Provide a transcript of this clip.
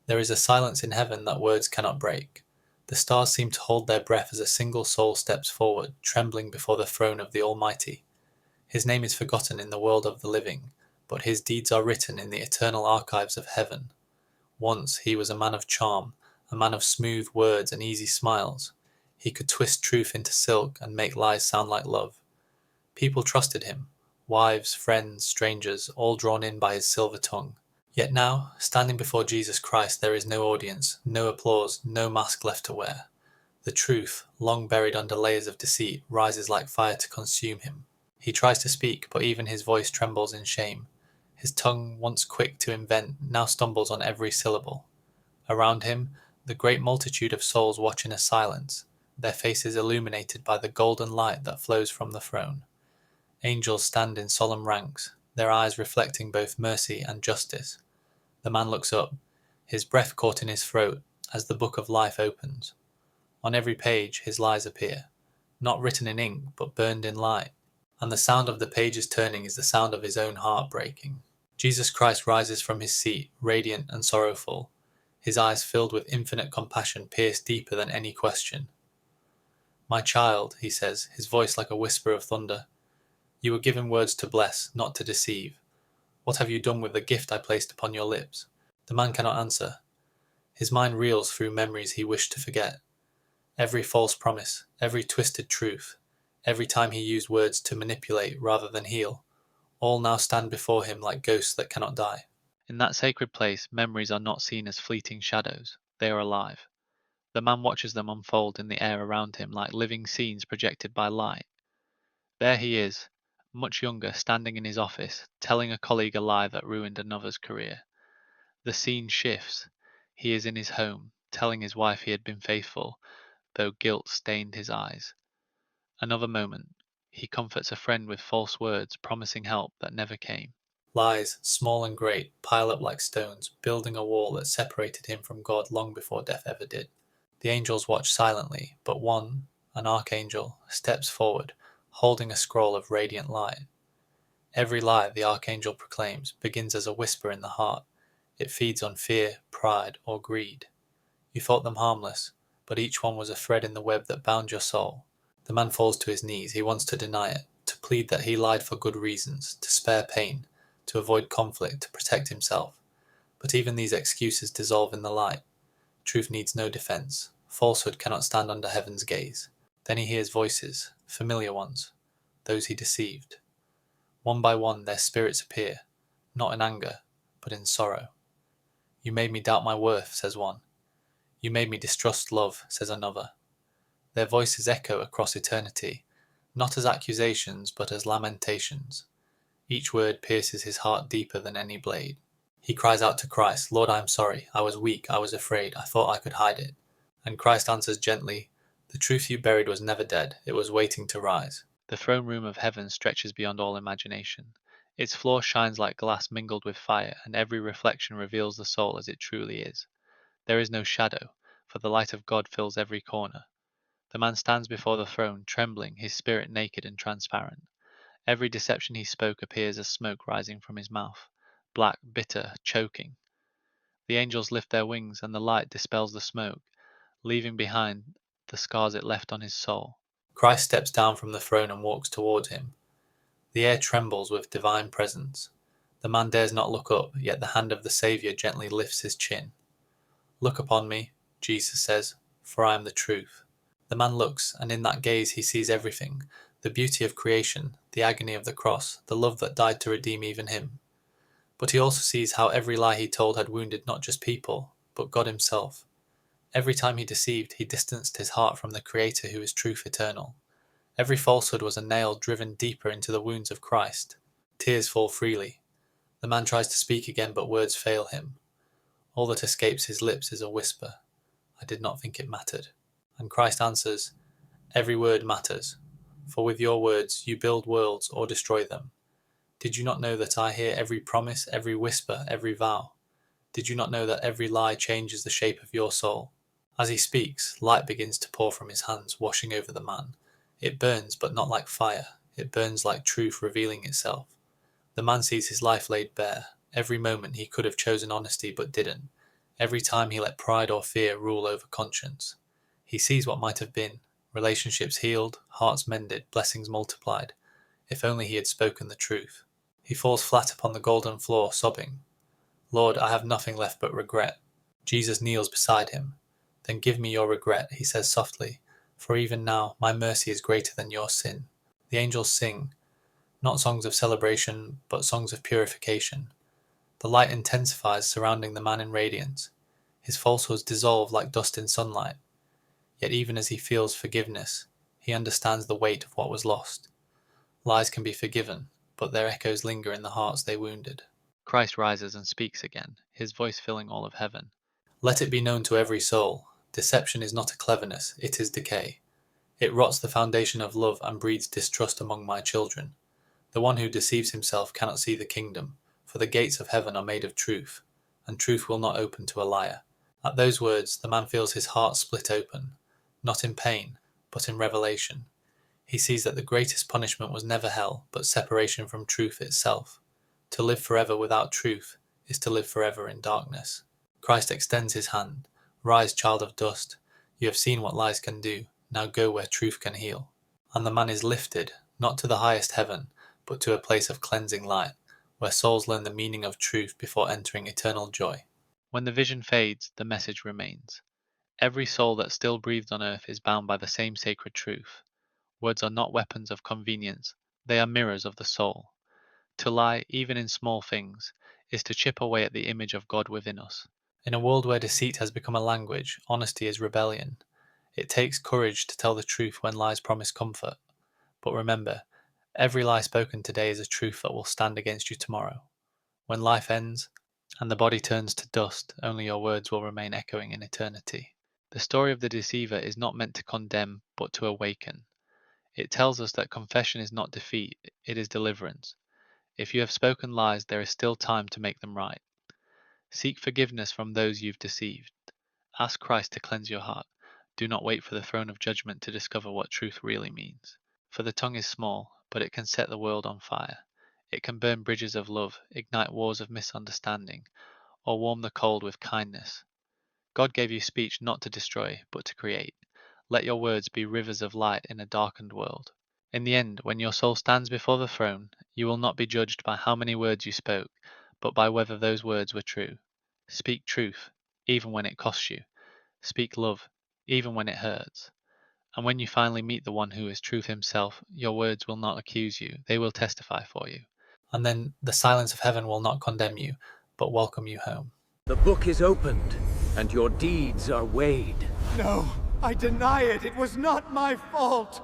There is a silence in heaven that words cannot break. The stars seem to hold their breath as a single soul steps forward, trembling before the throne of the Almighty. His name is forgotten in the world of the living, but his deeds are written in the eternal archives of heaven. Once he was a man of charm, a man of smooth words and easy smiles. He could twist truth into silk and make lies sound like love. People trusted him, wives, friends, strangers, all drawn in by his silver tongue. Yet now, standing before Jesus Christ, there is no audience, no applause, no mask left to wear. The truth, long buried under layers of deceit, rises like fire to consume him. He tries to speak, but even his voice trembles in shame. His tongue, once quick to invent, now stumbles on every syllable. Around him, the great multitude of souls watch in a silence, their faces illuminated by the golden light that flows from the throne. Angels stand in solemn ranks, their eyes reflecting both mercy and justice. The man looks up, his breath caught in his throat, as the book of life opens. On every page his lies appear, not written in ink, but burned in light, and the sound of the pages turning is the sound of his own heart breaking. Jesus Christ rises from his seat, radiant and sorrowful. His eyes filled with infinite compassion pierce deeper than any question. "My child," he says, his voice like a whisper of thunder, "you were given words to bless, not to deceive. What have you done with the gift I placed upon your lips?" The man cannot answer. His mind reels through memories he wished to forget. Every false promise, every twisted truth, every time he used words to manipulate rather than heal, all now stand before him like ghosts that cannot die. In that sacred place, memories are not seen as fleeting shadows, they are alive. The man watches them unfold in the air around him like living scenes projected by light. There he is, much younger, standing in his office, telling a colleague a lie that ruined another's career. The scene shifts. He is in his home, telling his wife he had been faithful, though guilt stained his eyes. Another moment, he comforts a friend with false words, promising help that never came. Lies, small and great, pile up like stones, building a wall that separated him from God long before death ever did. The angels watch silently, but one, an archangel, steps forward, holding a scroll of radiant light. Every lie the archangel proclaims begins as a whisper in the heart. It feeds on fear, pride, or greed. You thought them harmless, but each one was a thread in the web that bound your soul. The man falls to his knees. He wants to deny it, to plead that he lied for good reasons, to spare pain, to avoid conflict, to protect himself. But even these excuses dissolve in the light. Truth needs no defense. Falsehood cannot stand under heaven's gaze. Then he hears voices, familiar ones, those he deceived. One by one their spirits appear, not in anger, but in sorrow. "You made me doubt my worth," says one. "You made me distrust love," says another. Their voices echo across eternity, not as accusations, but as lamentations. Each word pierces his heart deeper than any blade. He cries out to Christ, "Lord, I am sorry. I was weak. I was afraid. I thought I could hide it." And Christ answers gently, "The truth you buried was never dead. It was waiting to rise." The throne room of heaven stretches beyond all imagination. Its floor shines like glass mingled with fire, and every reflection reveals the soul as it truly is. There is no shadow, for the light of God fills every corner. The man stands before the throne, trembling, his spirit naked and transparent. Every deception he spoke appears as smoke rising from his mouth, black, bitter, choking. The angels lift their wings, and the light dispels the smoke, leaving behind the scars it left on his soul. Christ steps down from the throne and walks toward him. The air trembles with divine presence. The man dares not look up, yet the hand of the Saviour gently lifts his chin. "Look upon me," Jesus says, "for I am the truth." The man looks, and in that gaze he sees everything, the beauty of creation, the agony of the cross, the love that died to redeem even him. But he also sees how every lie he told had wounded not just people, but God himself. Every time he deceived, he distanced his heart from the Creator who is truth eternal. Every falsehood was a nail driven deeper into the wounds of Christ. Tears fall freely. The man tries to speak again, but words fail him. All that escapes his lips is a whisper, "I did not think it mattered." And Christ answers, "Every word matters, for with your words you build worlds or destroy them. Did you not know that I hear every promise, every whisper, every vow? Did you not know that every lie changes the shape of your soul?" As he speaks, light begins to pour from his hands, washing over the man. It burns, but not like fire. It burns like truth revealing itself. The man sees his life laid bare. Every moment he could have chosen honesty, but didn't. Every time he let pride or fear rule over conscience. He sees what might have been, relationships healed, hearts mended, blessings multiplied, if only he had spoken the truth. He falls flat upon the golden floor, sobbing, Lord, I have nothing left but regret. Jesus kneels beside him. Then give me your regret, he says softly, for even now my mercy is greater than your sin. The angels sing, not songs of celebration, but songs of purification. The light intensifies, surrounding the man in radiance. His falsehoods dissolve like dust in sunlight. Yet even as he feels forgiveness, he understands the weight of what was lost. Lies can be forgiven, but their echoes linger in the hearts they wounded. Christ rises and speaks again, his voice filling all of heaven. Let it be known to every soul, deception is not a cleverness, it is decay. It rots the foundation of love and breeds distrust among my children. The one who deceives himself cannot see the kingdom, for the gates of heaven are made of truth, and truth will not open to a liar. At those words, the man feels his heart split open, not in pain, but in revelation. He sees that the greatest punishment was never hell, but separation from truth itself. To live forever without truth is to live forever in darkness. Christ extends his hand. Rise, child of dust. You have seen what lies can do. Now go where truth can heal. And the man is lifted, not to the highest heaven, but to a place of cleansing light, where souls learn the meaning of truth before entering eternal joy. When the vision fades, the message remains. Every soul that still breathes on earth is bound by the same sacred truth. Words are not weapons of convenience, they are mirrors of the soul. To lie, even in small things, is to chip away at the image of God within us. In a world where deceit has become a language, honesty is rebellion. It takes courage to tell the truth when lies promise comfort. But remember, every lie spoken today is a truth that will stand against you tomorrow. When life ends, and the body turns to dust, only your words will remain echoing in eternity. The story of the deceiver is not meant to condemn, but to awaken. It tells us that confession is not defeat, it is deliverance. If you have spoken lies, there is still time to make them right. Seek forgiveness from those you've deceived. Ask Christ to cleanse your heart. Do not wait for the throne of judgment to discover what truth really means. For the tongue is small, but it can set the world on fire. It can burn bridges of love, ignite wars of misunderstanding, or warm the cold with kindness. God gave you speech not to destroy, but to create. Let your words be rivers of light in a darkened world. In the end, when your soul stands before the throne, you will not be judged by how many words you spoke, but by whether those words were true. Speak truth, even when it costs you. Speak love, even when it hurts. And when you finally meet the one who is truth himself, your words will not accuse you, they will testify for you. And then the silence of heaven will not condemn you, but welcome you home. The book is opened, and your deeds are weighed. No, I deny it. It was not my fault.